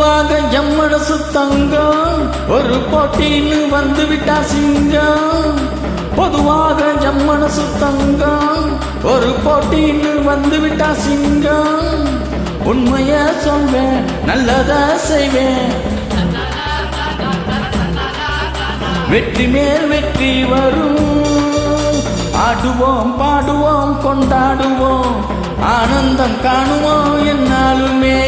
பொதுவாக எம் மனசு தங்கம் ஒரு போட்டின்னு வந்து விட்டா சிங்கம். பொதுவாக எம் மனசு தங்கம் ஒரு போட்டின்னு வந்து விட்டா சிங்கம். உண்மைய சொல்வேன், நல்லத செய்வேன், வெற்றி மேல் வெற்றி வரும். ஆடுவோம் பாடுவோம் கொண்டாடுவோம், ஆனந்தம் காணுவோம் என்னாலுமே.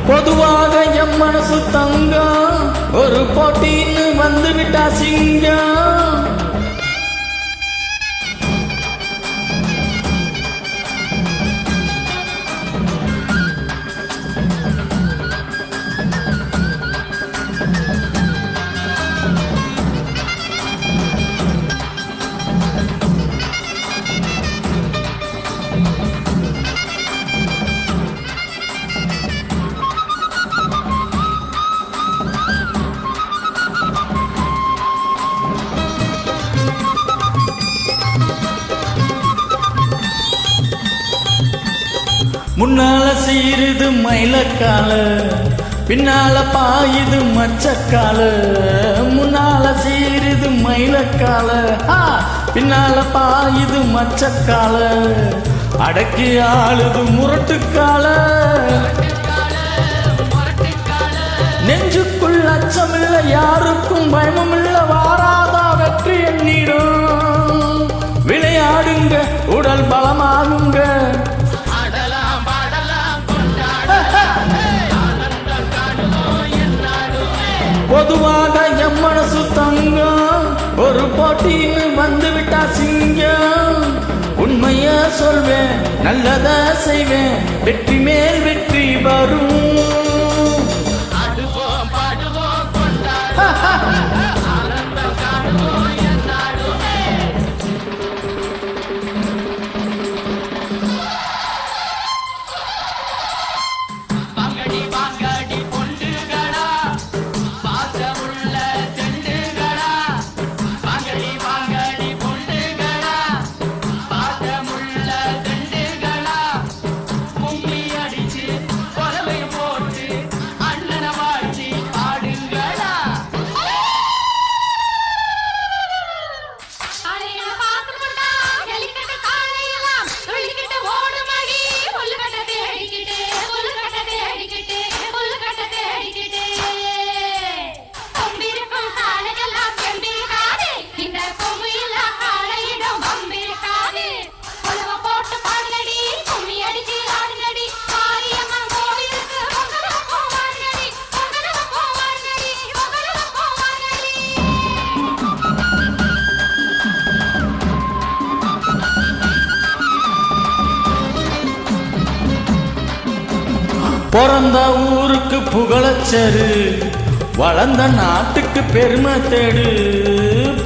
பொதுவாக எம் மனசு தங்கம் ஒரு போட்டின்னு வந்து விட்டா சிங்கம். முன்னால சீருது மயிலக்கால, பின்னால பாயுது மச்சக்கால. முன்னால சீருது மயிலக்கால, பின்னால பாயுது மச்சக்கால. அடக்கி ஆளுது முரட்டுக்கால. நெஞ்சுக்குள் அச்சமில்லை, யாருக்கும் பயமுமில்லை, வாராதா வெற்றி எண்ணிடும். விளையாடுங்க, உடல் பலமாகுங்க. பொதுவாக எம் மனசு தங்கம் ஒரு போட்டின்னு வந்து விட்டா சிங்கம். உண்மைய சொல்வேன், நல்லத செய்வேன், வெற்றி மேல் வெற்றி வரும். பிறந்த ஊருக்கு புகழச்சரு, வளர்ந்த நாட்டுக்கு பெருமை தேடு.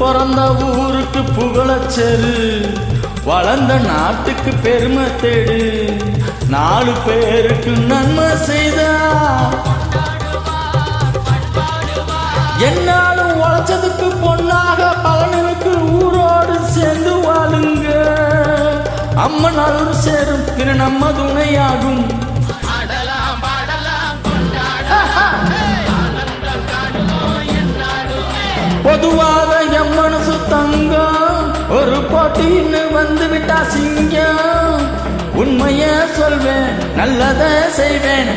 பிறந்த ஊருக்கு புகழச்சரு, வளர்ந்த நாட்டுக்கு பெருமை தேடு. 4 பேருக்கு நன்மை செய்தா என்னாலும் உழைச்சதுக்கு பொன்னாக பலனுக்கு ஊரோடு சேர்ந்து வாழுங்க. அம்மன் அருள் சேரும், பிற நம்ம துணையாகும். பொதுவாக எம் மனசு தங்கம் ஒரு போட்டின்னு வந்து விட்டா சிங்கம். உண்மைய சொல்வேன், நல்லத செய்வேன்,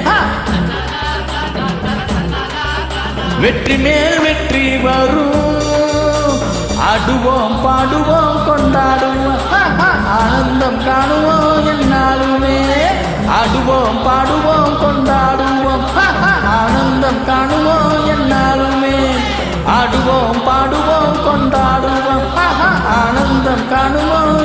வெற்றி மேல் வெற்றி வரும். ஆடுவோம் பாடுவோம் கொண்டாடுவோம், ஆனந்தம் காணுவோம் என்னாலுமே. ஆடுவோம் பாடுவோம் கொண்டாடுவோம், ஆனந்தம் காணுவோம் என்னாலுமே. ஆடுவோம் பாடுவோம் கொண்டாடுவோம், ஆனந்தம் காணுவோம்